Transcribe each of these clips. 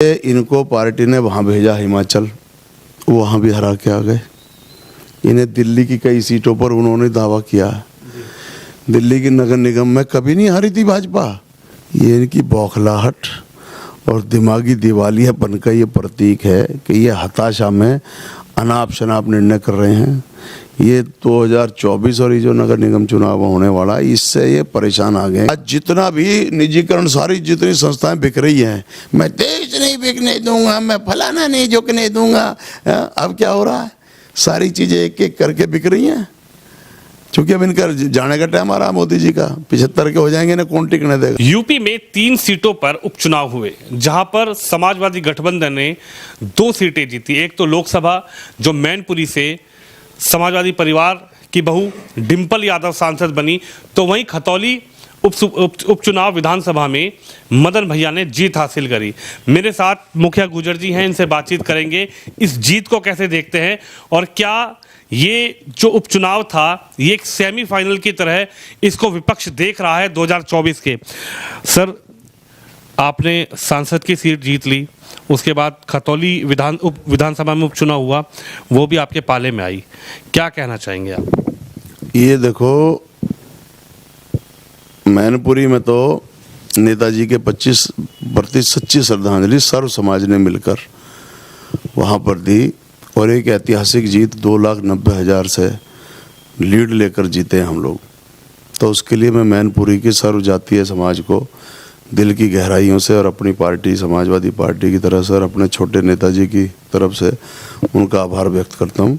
इनको पार्टी ने वहाँ भेजा हिमाचल, वहाँ भी हरा के आ गए। इन्हें दिल्ली की कई सीटों पर उन्होंने दावा किया। दिल्ली की नगर निगम में कभी नहीं हारी थी भाजपा। ये इनकी बौखलाहट और दिमागी दिवालियापन का ये प्रतीक है कि ये हताशा में अनाप शनाप निर्णय कर रहे हैं। ये 2024 और ये जो नगर निगम चुनाव होने वाला है, इससे ये परेशान आ गए। आज जितना भी निजीकरण, सारी जितनी संस्थाएं बिक रही हैं, मैं देश नहीं बिकने दूंगा, मैं फलाना नहीं झुकने दूंगा। अब क्या हो रहा है, सारी चीजें एक एक करके बिक रही हैं। क्योंकि अब इनका जाने का टाइम आ रहा है मोदी जी का, 75 के हो जाएंगे ना, कौन टिकने देगा। यूपी में 3 सीटों पर उपचुनाव हुए, जहां पर समाजवादी गठबंधन ने 2 सीटें जीती। एक तो लोकसभा जो मैनपुरी से समाजवादी परिवार की बहू डिंपल यादव सांसद बनी, तो वहीं खतौली उपचुनाव विधानसभा में मदन भैया ने जीत हासिल करी। मेरे साथ मुखिया गुजर जी हैं, इनसे बातचीत करेंगे, इस जीत को कैसे देखते हैं और क्या ये जो उपचुनाव था ये एक सेमीफाइनल की तरह इसको विपक्ष देख रहा है 2024 के। सर, आपने सांसद की सीट जीत ली, उसके बाद खतौली विधानसभा में उपचुनाव हुआ, वो भी आपके पाले में आई, क्या कहना चाहेंगे आप? ये देखो, मैनपुरी में तो नेताजी के 25 प्रति सच्ची श्रद्धांजलि सर्व समाज ने मिलकर वहाँ पर दी और एक ऐतिहासिक जीत 2,90,000 से लीड लेकर जीते हम लोग। तो उसके लिए मैं मैनपुरी की सर्व जातीय समाज को दिल की गहराइयों से और अपनी पार्टी समाजवादी पार्टी की तरफ से और अपने छोटे नेताजी की तरफ से उनका आभार व्यक्त करता हूँ।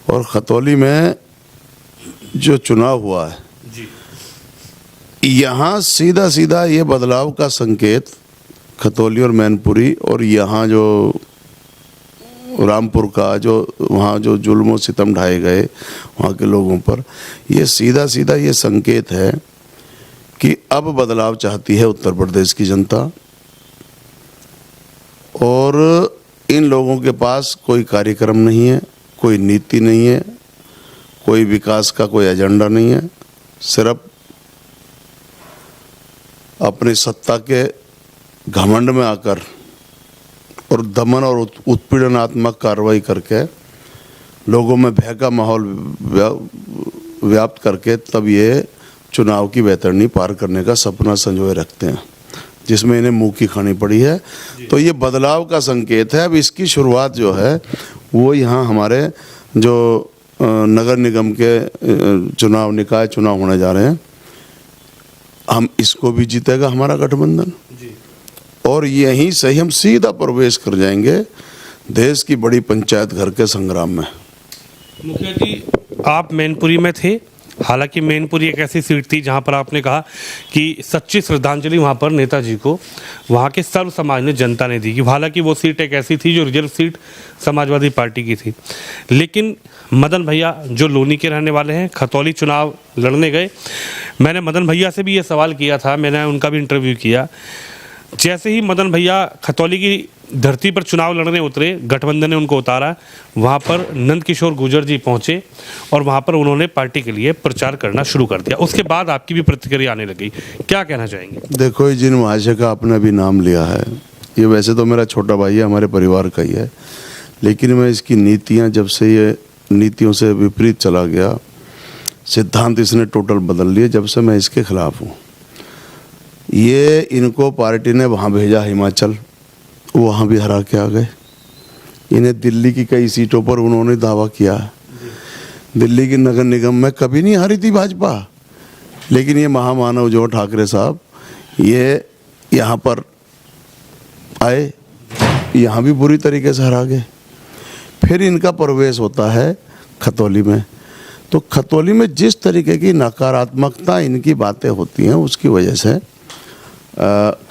और खतौली में जो चुनाव हुआ है, यहाँ सीधा सीधा ये बदलाव का संकेत खतौली और मैनपुरी और यहाँ जो रामपुर का जो वहाँ जो जुल्म सितम ढाए गए वहाँ के लोगों पर, ये सीधा सीधा ये संकेत है कि अब बदलाव चाहती है उत्तर प्रदेश की जनता। और इन लोगों के पास कोई कार्यक्रम नहीं है, कोई नीति नहीं है, कोई विकास का कोई एजेंडा नहीं है। सिर्फ अपनी सत्ता के घमंड में आकर और दमन और उत्पीड़नात्मक कार्रवाई करके लोगों में भय का माहौल व्याप्त करके तब ये चुनाव की बैतरणी पार करने का सपना संजोए रखते हैं, जिसमें इन्हें मुंह की खानी पड़ी है। तो ये बदलाव का संकेत है। अब इसकी शुरुआत जो है वो यहाँ हमारे जो नगर निगम के चुनाव, निकाय चुनाव होने जा रहे हैं, हम इसको भी जीतेगा हमारा गठबंधन और यहीं से ही हम सीधा प्रवेश कर जाएंगे देश की बड़ी पंचायत घर के संग्राम में। मुखिया जी, आप मैनपुरी में थे, हालांकि मैनपुरी एक ऐसी सीट थी जहां पर आपने कहा कि सच्ची श्रद्धांजलि वहां पर नेताजी को वहां के सर्व समाज ने, जनता ने दी। हालांकि वो सीट एक ऐसी थी जो रिजर्व सीट समाजवादी पार्टी की थी। लेकिन मदन भैया जो लोनी के रहने वाले हैं, खतौली चुनाव लड़ने गए। मैंने मदन भैया से भी ये सवाल किया था, मैंने उनका भी इंटरव्यू किया। जैसे ही मदन भैया खतौली की धरती पर चुनाव लड़ने उतरे, गठबंधन ने उनको उतारा, वहाँ पर नंद किशोर गुर्जर जी पहुँचे और वहाँ पर उन्होंने पार्टी के लिए प्रचार करना शुरू कर दिया। उसके बाद आपकी भी प्रतिक्रिया आने लगी, क्या कहना चाहेंगे? देखो, ये जिन महाशय का आपने भी नाम लिया है, ये वैसे तो मेरा छोटा भाई है, हमारे परिवार का ही है, लेकिन मैं इसकी नीतियाँ, जब से ये नीतियों से विपरीत चला गया, सिद्धांत इसने टोटल बदल लिए, जब से मैं इसके खिलाफ हूँ। ये इनको पार्टी ने वहाँ भेजा हिमाचल, वहाँ भी हरा के आ गए। इन्हें दिल्ली की कई सीटों पर उन्होंने दावा किया। दिल्ली की नगर निगम में कभी नहीं हारी थी भाजपा, लेकिन ये महामानव जो ठाकरे साहब, ये यहाँ पर आए, यहाँ भी बुरी तरीके से हरा गए। फिर इनका प्रवेश होता है खतौली में। तो खतौली में जिस तरीके की नकारात्मकता इनकी बातें होती हैं, उसकी वजह से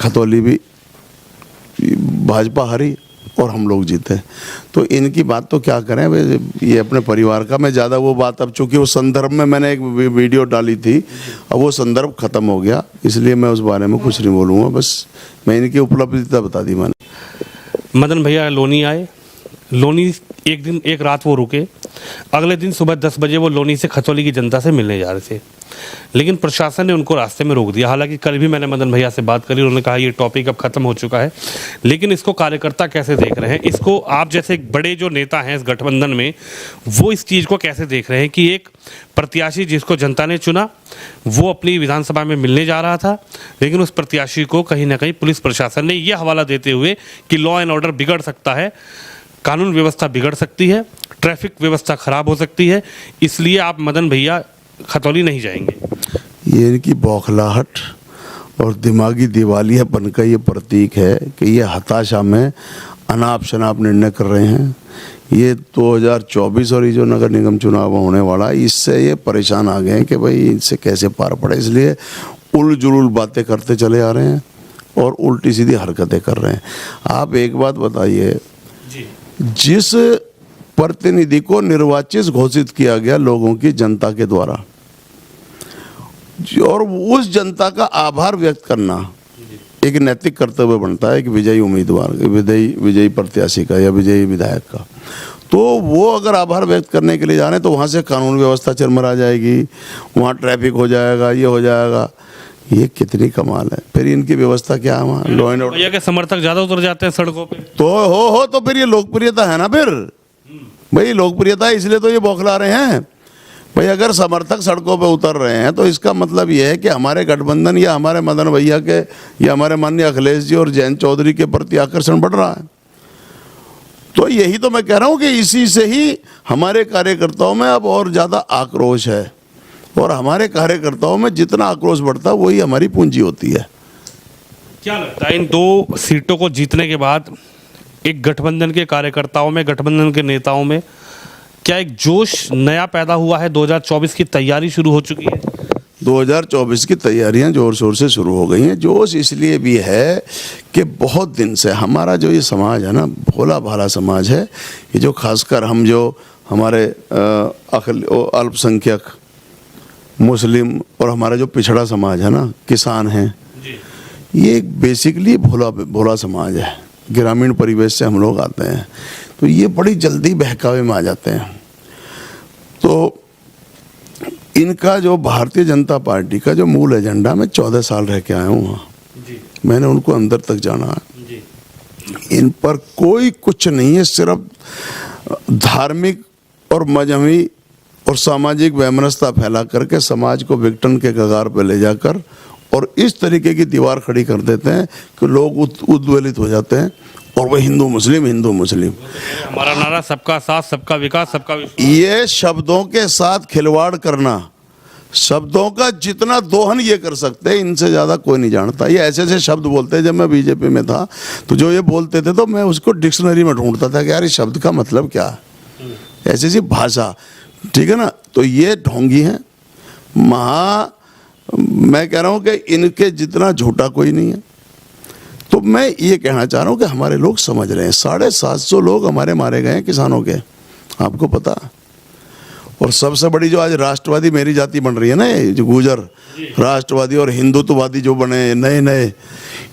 खतौली भी भाजपा हारी और हम लोग जीते। तो इनकी बात तो क्या करें, ये अपने परिवार का, मैं ज़्यादा वो बात, अब चूँकि उस संदर्भ में मैंने एक वीडियो डाली थी, अब वो संदर्भ ख़त्म हो गया, इसलिए मैं उस बारे में कुछ नहीं बोलूँगा। बस मैं इनकी उपलब्धिता बता दी मैंने। मदन भैया लोनी आए, लोनी एक रात वो रुके, अगले दिन सुबह 10 बजे वो लोनी से खतौली की जनता से मिलने जा रहे थे। लेकिन प्रशासन ने उनको रास्ते में रोक दिया। हालांकि कल भी मैंने मदन भैया से बात करी, उन्होंने कहा ये टॉपिक अब खत्म हो चुका है, लेकिन इसको कार्यकर्ता कैसे देख रहे हैं, इसको आप जैसे बड़े जो नेता हैं इस गठबंधन में, वो इस चीज़ को कैसे देख रहे हैं कि एक प्रत्याशी जिसको जनता ने चुना वो अपनी विधानसभा में मिलने जा रहा था, लेकिन उस प्रत्याशी को कहीं ना कहीं पुलिस प्रशासन ने यह हवाला देते हुए कि लॉ एंड ऑर्डर बिगड़ सकता है, कानून व्यवस्था बिगड़ सकती है, ट्रैफिक व्यवस्था खराब हो सकती है, इसलिए आप मदन भैया खतौली नहीं जाएंगे। ये इनकी बौखलाहट और दिमागी दिवालियापन का ये प्रतीक है कि ये हताशा में अनाप शनाप निर्णय कर रहे हैं। ये 2024 और ये जो नगर निगम चुनाव होने वाला है, इससे ये परेशान आ गए हैं कि भाई इनसे कैसे पार पड़े, इसलिए उल जुलूल बातें करते चले आ रहे हैं और उल्टी सीधी हरकतें कर रहे हैं। आप एक बात बताइए, जिस प्रतिनिधि को निर्वाचित घोषित किया गया लोगों की जनता के द्वारा, और उस जनता का आभार व्यक्त करना एक नैतिक कर्तव्य बनता है एक विजयी उम्मीदवार, विजयी प्रत्याशी का या विजयी विधायक का। तो वो अगर आभार व्यक्त करने के लिए जाने तो वहाँ से कानून व्यवस्था चरमरा जाएगी, वहाँ ट्रैफिक हो जाएगा, ये हो जाएगा। ये कितनी कमाल है। फिर इनकी व्यवस्था क्या है वहाँ, लॉ एंड ऑर्डर। भैया के समर्थक ज़्यादा उतर जाते हैं सड़कों पे तो फिर ये लोकप्रियता है ना। फिर भाई लोकप्रियता है, इसलिए तो ये बौखला रहे हैं। भाई अगर समर्थक सड़कों पे उतर रहे हैं तो इसका मतलब ये है कि हमारे गठबंधन या हमारे मदन भैया के या हमारे माननीय अखिलेश जी और जयंत चौधरी के प्रति आकर्षण बढ़ रहा है। तो यही तो मैं कह रहा हूँ कि इसी से ही हमारे कार्यकर्ताओं में अब और ज़्यादा आक्रोश है, और हमारे कार्यकर्ताओं में जितना आक्रोश बढ़ता है वही हमारी पूंजी होती है। क्या लगता है इन 2 सीटों को जीतने के बाद एक गठबंधन के कार्यकर्ताओं में, गठबंधन के नेताओं में क्या एक जोश नया पैदा हुआ है? 2024 की तैयारी शुरू हो चुकी है? 2024 की तैयारियां जोर शोर से शुरू हो गई हैं। जोश इसलिए भी है कि बहुत दिन से हमारा जो ये समाज है ना, भोला भाला समाज है, ये जो खासकर हम जो हमारे अल्पसंख्यक मुस्लिम और हमारा जो पिछड़ा समाज है ना, किसान हैं, ये एक बेसिकली भोला समाज है। ग्रामीण परिवेश से हम लोग आते हैं, तो ये बड़ी जल्दी बहकावे में आ जाते हैं। तो इनका जो भारतीय जनता पार्टी का जो मूल एजेंडा, मैं 14 साल रह के आया हूँ वहाँ, मैंने उनको अंदर तक जाना। इन पर कोई कुछ नहीं है, सिर्फ धार्मिक और मजहबी और सामाजिक वैमनस्यता फैला करके समाज को विघटन के कगार पर ले जाकर और इस तरीके की दीवार खड़ी कर देते हैं कि लोग उद्वेलित हो जाते हैं, और वह हिंदू मुस्लिम। हमारा नारा सबका साथ, सबका विकास, सबका विश्वास। ये शब्दों के साथ खिलवाड़ करना, शब्दों का जितना दोहन ये कर सकते हैं, इनसे ज़्यादा कोई नहीं जानता। ये ऐसे ऐसे शब्द बोलते हैं। जब मैं बीजेपी में था तो जो ये बोलते थे तो मैं उसको डिक्शनरी में ढूंढता था कि यार इस शब्द का मतलब क्या है, ऐसी ऐसी भाषा, ठीक है ना। तो ये ढोंगी हैं। मैं कह रहा हूँ कि इनके जितना झूठा कोई नहीं है। तो मैं ये कहना चाह रहा हूँ कि हमारे लोग समझ रहे हैं। 750 लोग हमारे मारे गए हैं किसानों के, आपको पता। और सबसे बड़ी जो आज राष्ट्रवादी मेरी जाति बन रही है ना, ये जो गुजर राष्ट्रवादी और हिंदुत्ववादी जो बने नए,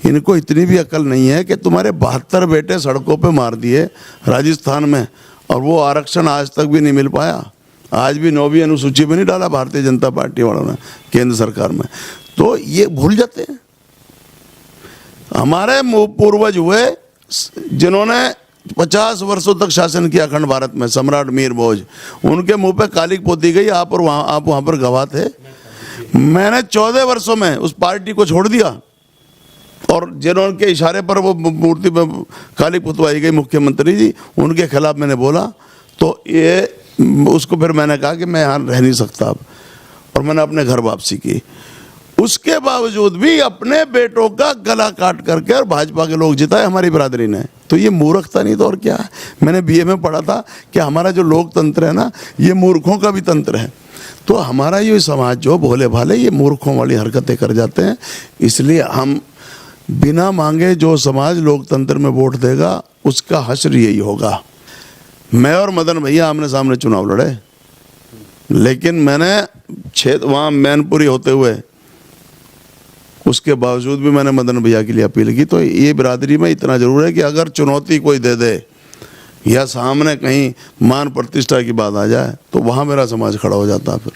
इनको इतनी भी अकल नहीं है कि तुम्हारे 72 बेटे सड़कों पे मार दिए राजस्थान में, और वो आरक्षण आज तक भी नहीं मिल पाया। आज भी 9वीं अनुसूची में नहीं डाला भारतीय जनता पार्टी वालों ने केंद्र सरकार में। तो ये भूल जाते हैं। हमारे पूर्वज हुए जिन्होंने 50 वर्षों तक शासन किया अखंड भारत में, सम्राट मीर भोज, उनके मुंह पे कालिक पोती गई। आप वहाँ पर गवाह थे। मैंने 14 वर्षों में उस पार्टी को छोड़ दिया, और जिन्होंने इशारे पर वो मूर्ति में कालिक पुतवाई गई मुख्यमंत्री जी, उनके खिलाफ मैंने बोला। तो ये उसको फिर मैंने कहा कि मैं यहाँ रह नहीं सकता अब, और मैंने अपने घर वापसी की। उसके बावजूद भी अपने बेटों का गला काट करके और भाजपा के लोग जिताए हमारी बिरादरी ने। तो ये मूर्खता नहीं तो और क्या है। मैंने बीए में पढ़ा था कि हमारा जो लोकतंत्र है ना, ये मूर्खों का भी तंत्र है। तो हमारा ये समाज जो भोले भाले ये मूर्खों वाली हरकतें कर जाते हैं। इसलिए हम बिना मांगे जो समाज लोकतंत्र में वोट देगा उसका हश्र यही होगा। मैं और मदन भैया आमने सामने चुनाव लड़े, लेकिन मैंने वहाँ मैनपुरी होते हुए उसके बावजूद भी मैंने मदन भैया के लिए अपील की। तो ये बिरादरी में इतना जरूर है कि अगर चुनौती कोई दे दे या सामने कहीं मान प्रतिष्ठा की बात आ जाए तो वहाँ मेरा समाज खड़ा हो जाता है। फिर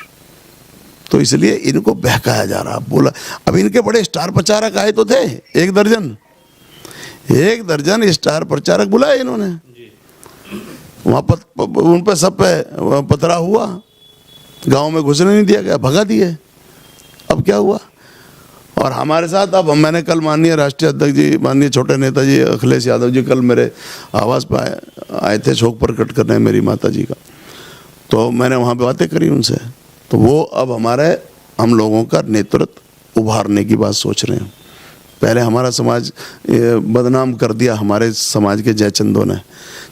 तो इसलिए इनको बहकाया जा रहा। बोला अब इनके बड़े स्टार प्रचारक आए तो थे, 1 दर्जन स्टार प्रचारक बुलाए इन्होंने, वहाँ उन पर सब पे पथरा हुआ, गांव में घुसने नहीं दिया गया, भगा दिए। अब क्या हुआ? और हमारे साथ अब मैंने कल माननीय राष्ट्रीय अध्यक्ष जी, माननीय छोटे नेता जी अखिलेश यादव जी कल मेरे आवास पर आए थे शोक प्रकट करने मेरी माता जी का, तो मैंने वहाँ पे बातें करी उनसे। तो वो अब हम लोगों का नेतृत्व उभारने की बात सोच रहे हैं। पहले हमारा समाज बदनाम कर दिया हमारे समाज के जयचंदों ने,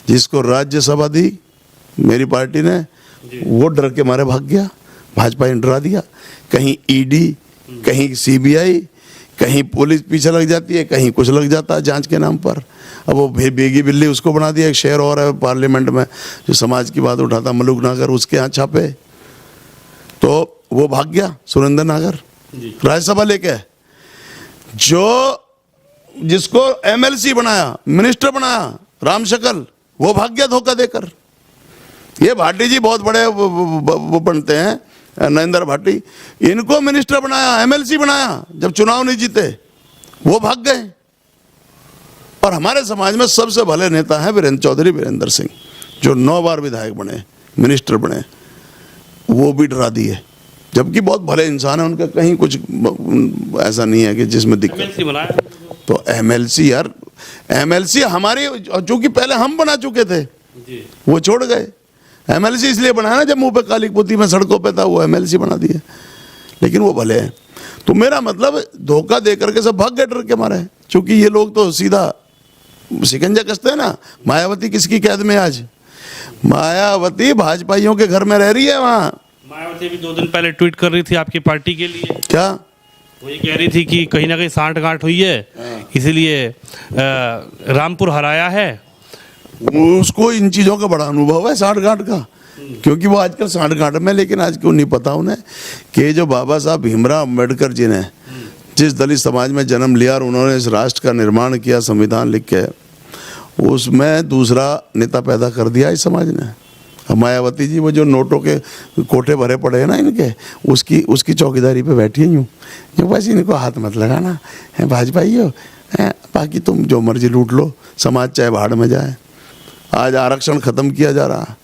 जिसको राज्यसभा दी मेरी पार्टी ने, वो डर के मारे भाग गया, भाजपा ने डरा दिया। कहीं ईडी, कहीं सीबीआई, कहीं पुलिस पीछे लग जाती है, कहीं कुछ लग जाता है जांच के नाम पर। अब वो बेगी बिल्ली उसको बना दिया। एक शहर और है पार्लियामेंट में जो समाज की बात उठाता, मलूक नागर, उसके यहाँ छापे, तो वो भाग गया सुरेंद्र नागर राज्यसभा लेके। जो जिसको एमएलसी बनाया, मिनिस्टर बनाया राम शकल, वो भाग गया धोखा देकर। ये भाटी जी बहुत बड़े वो बनते हैं, नरेंद्र भाटी, इनको मिनिस्टर बनाया, एमएलसी बनाया, जब चुनाव नहीं जीते वो भाग गए। और हमारे समाज में सबसे भले नेता हैं वीरेंद्र सिंह, जो 9 बार विधायक बने, मिनिस्टर बने, वो भी डरा दिए, जबकि बहुत भले इंसान है, उनका कहीं कुछ ऐसा नहीं है कि जिसमें दिक्कत। तो एमएलसी यार, एमएलसी हमारी, चूंकि पहले हम बना चुके थे, वो छोड़ गए। एमएलसी इसलिए बनाया ना, जब मुंह पे काली पोती में सड़कों पे था, वो एमएलसी बना दिए, लेकिन वो भले हैं। तो मेरा मतलब धोखा दे करके सब भाग गए डर के मारे, क्योंकि ये लोग तो सीधा शिकंजा कसते हैं ना। मायावती किसकी कैद में आज? मायावती भाजपाइयों के घर में रह रही है। वहाँ मायावती भी 2 दिन पहले ट्वीट कर रही थी आपकी पार्टी के लिए। क्या वो ये कह रही थी कि कहीं ना कहीं सांठगांठ हुई है, इसीलिए रामपुर हराया है। उसको इन चीज़ों का बड़ा अनुभव है सांठगांठ का, क्योंकि वो आजकल सांठगांठ में। लेकिन आज क्यों नहीं पता उन्हें कि जो बाबा साहब भीमराव अम्बेडकर जी ने जिस दलित समाज में जन्म लिया और उन्होंने इस राष्ट्र का निर्माण किया संविधान लिख के, उसमें दूसरा नेता पैदा कर दिया इस समाज ने। मायावती जी वो जो नोटों के कोठे भरे पड़े हैं ना इनके, उसकी चौकीदारी पे बैठी है यूँ बस इनको हाथ मत लगाना है भाजपाई हो, बाकी तुम जो मर्जी लूट लो, समाज चाहे भाड़ में जाए। आज आरक्षण खत्म किया जा रहा,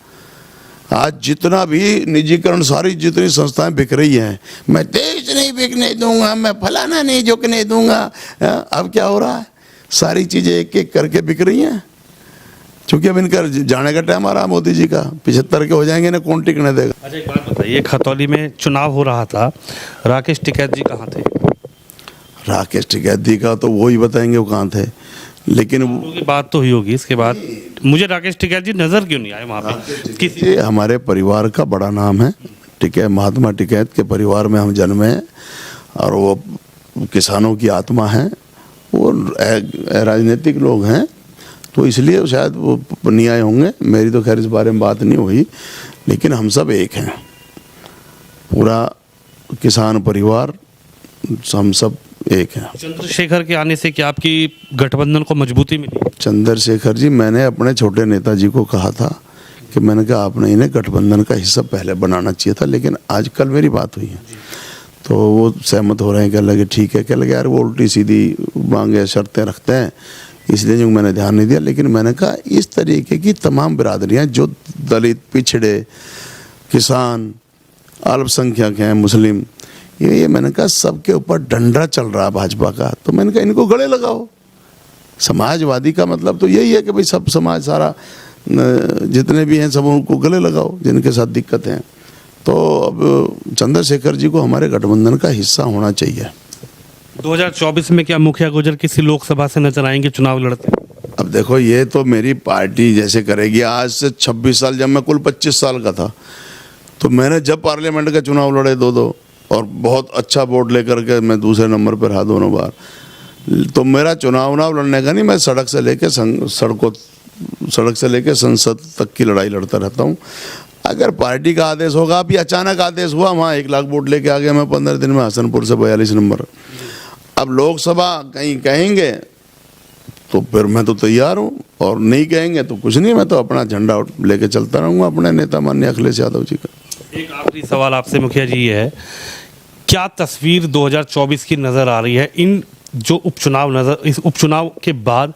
आज जितना भी निजीकरण, सारी जितनी संस्थाएं बिक रही हैं, मैं देश नहीं बिकने दूंगा, मैं फलाना नहीं झुकने दूंगा। अब क्या हो रहा है? सारी चीजें एक एक करके बिक रही हैं, क्योंकि अब इनका जाने का टाइम आ रहा मोदी जी का। 75 के हो जाएंगे ना, कौन टिकने देगा। अच्छा एक बात बताइए, खतौली में चुनाव हो रहा था, राकेश टिकैत जी कहाँ थे? राकेश टिकैत जी का तो वो ही बताएंगे वो कहाँ थे, लेकिन की बात तो हुई होगी। इसके बाद मुझे राकेश टिकैत जी नजर क्यों नहीं आए वहाँ पे? किसी ये हमारे परिवार का बड़ा नाम है टिकैत, महात्मा टिकैत के परिवार में हम जन्मे हैं, और वो किसानों की आत्मा है, वो राजनीतिक लोग हैं, तो इसलिए शायद वो नहीं आए होंगे। मेरी तो खैर इस बारे में बात नहीं हुई, लेकिन हम सब एक हैं, पूरा किसान परिवार, हम सब एक है। चंद्रशेखर के आने से क्या आपकी गठबंधन को मजबूती मिली? चंद्रशेखर जी, मैंने अपने छोटे नेताजी को कहा था कि मैंने कहा आपने इन्हें गठबंधन का हिस्सा पहले बनाना चाहिए था, लेकिन आज कल मेरी बात हुई है तो वो सहमत हो रहे हैं। कह लगे ठीक है, कह लगे यार वो उल्टी सीधी मांगे शर्तें रखते हैं, इसलिए जो मैंने ध्यान नहीं दिया। लेकिन मैंने कहा इस तरीके की तमाम बिरादरियाँ जो दलित, पिछड़े, किसान, अल्पसंख्यक हैं, मुस्लिम, ये मैंने कहा सबके ऊपर डंडा चल रहा है भाजपा का, तो मैंने कहा इनको गले लगाओ। समाजवादी का मतलब तो यही है कि भाई सब समाज, सारा जितने भी हैं सब उनको गले लगाओ जिनके साथ दिक्कत है। तो अब चंद्रशेखर जी को हमारे गठबंधन का हिस्सा होना चाहिए। 2024 में क्या मुखिया गुजर किसी लोकसभा से नजर आएंगे चुनाव लड़ते? अब देखो, ये तो मेरी पार्टी जैसे करेगी। आज से 26 साल, जब मैं कुल 25 साल का था, तो मैंने जब पार्लियामेंट का चुनाव लड़े 2-2 और बहुत अच्छा वोट लेकर के मैं दूसरे नंबर पर रहा दोनों बार, तो मेरा चुनाव लड़ने का नहीं, मैं सड़क से लेके संसद तक की लड़ाई लड़ता रहता हूँ। अगर पार्टी का आदेश होगा, अभी अचानक आदेश हुआ, वहाँ 1 लाख वोट लेके आ गया मैं 15 दिन में हसनपुर से 42 नंबर। अब लोकसभा कहीं कहेंगे तो फिर मैं तो तैयार हूँ, और नहीं कहेंगे तो कुछ नहीं, मैं तो अपना झंडा लेके चलता रहूँगा अपने नेता माननीय अखिलेश यादव जी का। एक आखिरी सवाल आपसे मुखिया जी ये है क्या तस्वीर 2024 की नज़र आ रही है इन जो इस उपचुनाव के बाद?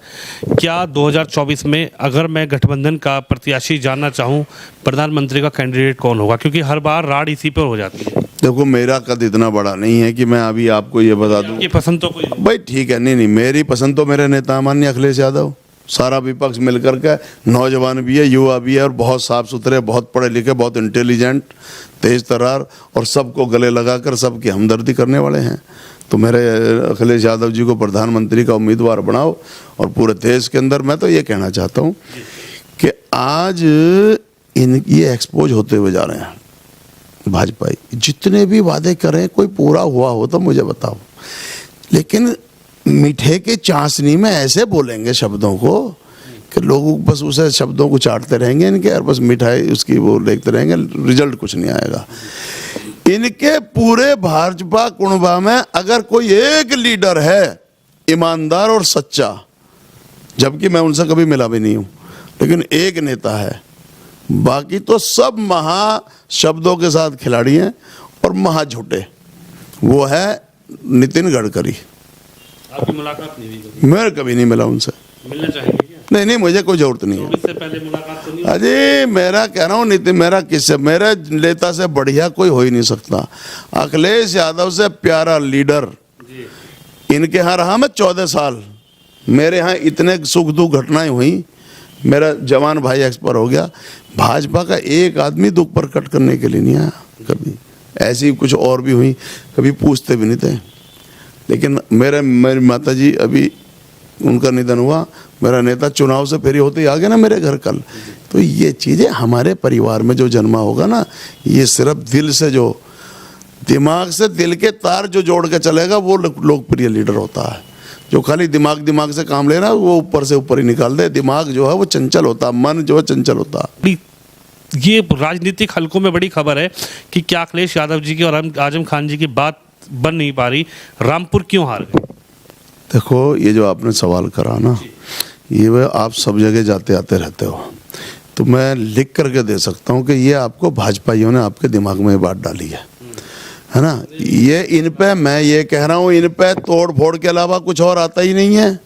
क्या 2024 में अगर मैं गठबंधन का प्रत्याशी जानना चाहूं, प्रधानमंत्री का कैंडिडेट कौन होगा? क्योंकि हर बार राड इसी पर हो जाती है। देखो, मेरा कद इतना बड़ा नहीं है कि मैं अभी आपको ये बता दूं। ये पसंद तो कोई भाई ठीक है, नहीं, मेरी पसंद तो मेरे नेता माननीय अखिलेश यादव। सारा विपक्ष मिलकर के, नौजवान भी है, युवा भी है, और बहुत साफ सुथरे, बहुत पढ़े लिखे, बहुत इंटेलिजेंट, तेज तर्रार, और सबको गले लगाकर सबकी हमदर्दी करने वाले हैं। तो मेरे अखिलेश यादव जी को प्रधानमंत्री का उम्मीदवार बनाओ। और पूरे देश के अंदर मैं तो ये कहना चाहता हूँ कि आज ये एक्सपोज होते हुए जा रहे हैं भाजपा। जितने भी वादे करें, कोई पूरा हुआ हो तो मुझे बताओ, लेकिन मीठे के चाशनी में ऐसे बोलेंगे शब्दों को कि लोग बस उसे शब्दों को चाटते रहेंगे इनके, और बस मिठाई उसकी वो देखते रहेंगे, रिजल्ट कुछ नहीं आएगा। इनके पूरे भाजपा कुणबा में अगर कोई एक लीडर है ईमानदार और सच्चा, जबकि मैं उनसे कभी मिला भी नहीं हूं, लेकिन एक नेता है, बाकी तो सब महा शब्दों के साथ खिलाड़ी हैं और महा झूठे, वो है नितिन गडकरी। आपकी मुलाकात नहीं हुई? मैं कभी नहीं मिला उनसे। मिलना चाहेंगे क्या? नहीं, मुझे कोई जरूरत नहीं है। इससे पहले मुलाकात तो नहीं? अरे मेरा कह रहा हूँ, नितिन मेरा किससे, मेरे नेता से बढ़िया कोई हो ही नहीं सकता। अखिलेश यादव से प्यारा लीडर इनके यहाँ रहा मैं 14 साल। मेरे यहाँ इतने सुख दुख घटनाएं हुई, मेरा जवान भाई एक्सपायर हो गया। भाजपा का एक आदमी दुख प्रकट करने के लिए नहीं आया कभी। ऐसी कुछ और भी हुई, कभी पूछते भी नहीं थे। लेकिन मेरी माता जी, अभी उनका निधन हुआ, मेरा नेता चुनाव से फेरी होते ही आ गया ना मेरे घर कल। तो ये चीज़ें हमारे परिवार में जो जन्मा होगा ना, ये सिर्फ दिल से, जो दिमाग से दिल के तार जो जोड़ के चलेगा, वो लोकप्रिय लीडर होता है। जो खाली दिमाग से काम ले रहा है, वो ऊपर से ऊपर ही निकाल दे। दिमाग जो है वो चंचल होता है, मन जो है चंचल होता है। ये राजनीतिक हलकों में बड़ी खबर है कि क्या अखिलेश यादव जी की और आजम खान जी की बात बन नहीं पा रही? रामपुर क्यों हार गए? देखो, ये जो आपने सवाल करा ना, ये वह आप सब जगह जाते आते रहते हो, तो मैं लिख करके दे सकता हूँ कि ये आपको भाजपाइयों ने आपके दिमाग में बात डाली है ना। ये इन पे, मैं ये कह रहा हूँ, इन पे तोड़ फोड़ के अलावा कुछ और आता ही नहीं है।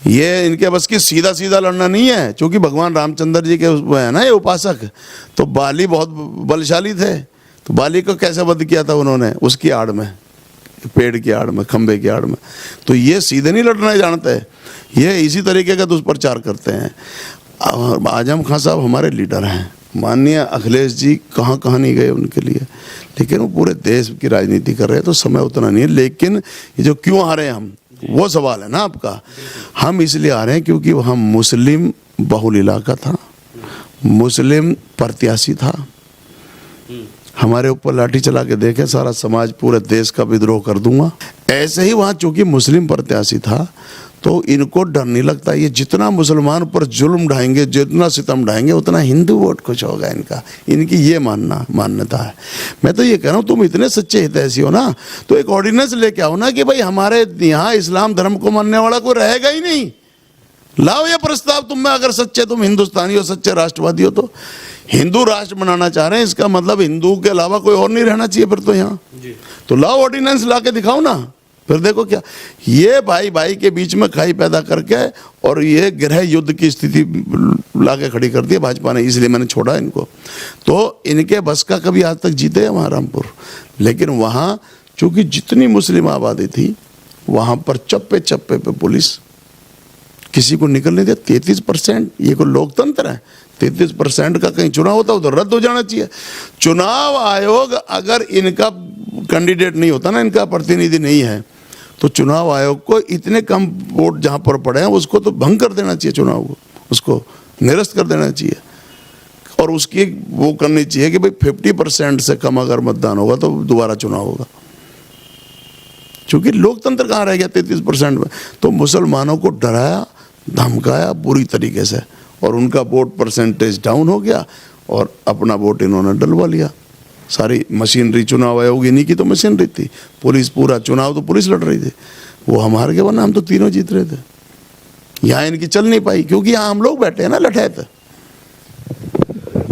ये इनके बस की सीधा सीधा लड़ना नहीं है, क्योंकि भगवान रामचंद्र जी के है ना ये उपासक, तो बाली बहुत बलशाली थे। तो बाली को कैसे वध किया था उन्होंने? उसकी आड़ में, पेड़ की आड़ में, खंबे की आड़ में। तो ये सीधे नहीं लड़ना जानते, ये इसी तरीके का दुष्प्रचार करते हैं। आजम खान साहब हमारे लीडर हैं, माननीय अखिलेश जी कहाँ कहाँ नहीं गए उनके लिए, लेकिन वो पूरे देश की राजनीति कर रहे हैं, तो समय उतना नहीं है। लेकिन ये जो क्यों आ रहे हैं हम, वो सवाल है ना आपका। हम इसलिए आ रहे हैं क्योंकि हम मुस्लिम बहुल इलाका था, मुस्लिम प्रत्याशी था। हमारे ऊपर लाठी चला के देखे सारा समाज, पूरे देश का विद्रोह कर दूंगा। ऐसे ही वहाँ चूंकि मुस्लिम प्रत्याशी था, तो इनको डर नहीं लगता। ये जितना मुसलमान पर जुल्म ढाएंगे, जितना सितम ढाएंगे, उतना हिंदू वोट खुश होगा इनका। इनकी ये मान्यता है। मैं तो ये कह रहा हूँ, तुम इतने सच्चे हितैषी हो ना, तो एक ऑर्डिनेंस लेके आओ ना कि भाई हमारे यहाँ इस्लाम धर्म को मानने वाला कोई रहेगा ही नहीं। लाओ ये प्रस्ताव तुम में, अगर सच्चे तुम हिंदुस्तानी हो, सच्चे राष्ट्रवादी हो। तो हिंदू राष्ट्र बनाना चाह रहे हैं, इसका मतलब हिंदू के अलावा कोई और नहीं रहना चाहिए फिर तो यहाँ। तो लाओ ऑर्डिनेंस ला के दिखाओ ना, फिर देखो क्या। ये भाई भाई के बीच में खाई पैदा करके और ये गृह युद्ध की स्थिति लाके खड़ी कर दी भाजपा ने, इसलिए मैंने छोड़ा इनको। तो इनके बस का कभी आज तक जीते हैं वहाँ रामपुर, लेकिन वहाँ चूंकि जितनी मुस्लिम आबादी थी, वहाँ पर चप्पे चप्पे पे पुलिस किसी को निकल नहीं दिया। 33%, ये कोई लोकतंत्र है? 33% का कहीं चुनाव होता हो तो रद्द हो जाना चाहिए। चुनाव आयोग अगर इनका कैंडिडेट नहीं होता ना, इनका प्रतिनिधि नहीं है, तो चुनाव आयोग को इतने कम वोट जहां पर पड़े हैं उसको तो भंग कर देना चाहिए, चुनाव को उसको निरस्त कर देना चाहिए। और उसकी वो करनी चाहिए कि भाई 50% से कम अगर मतदान होगा तो दोबारा चुनाव होगा। क्योंकि लोकतंत्र कहाँ रह गया 33% में। तो मुसलमानों को डराया धमकाया बुरी तरीके से, और उनका वोट परसेंटेज डाउन हो गया और अपना वोट इन्होंने डलवा लिया। सारी मशीनरी चुनाव आयोग इन्हीं की तो मशीनरी थी। पुलिस, पूरा चुनाव तो पुलिस लड़ रही थी, वो हम हार गए, वरना हम तो तीनों जीत रहे थे। यहाँ इनकी चल नहीं पाई, क्योंकि यहाँ हम लोग बैठे हैं ना लठैत।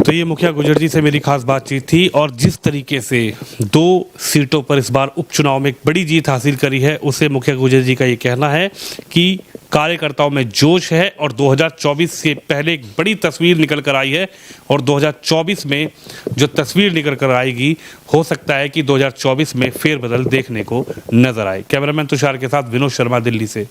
तो ये मुखिया गुजर जी से मेरी खास बातचीत थी और जिस तरीके से 2 सीटों पर इस बार उपचुनाव में एक बड़ी जीत हासिल करी है, उसे मुखिया गुजर जी का ये कहना है कि कार्यकर्ताओं में जोश है और 2024 से पहले एक बड़ी तस्वीर निकल कर आई है और 2024 में जो तस्वीर निकल कर आएगी हो सकता है कि 2024 में फेरबदल देखने को नजर आए। कैमरामैन तुषार के साथ विनोद शर्मा, दिल्ली से।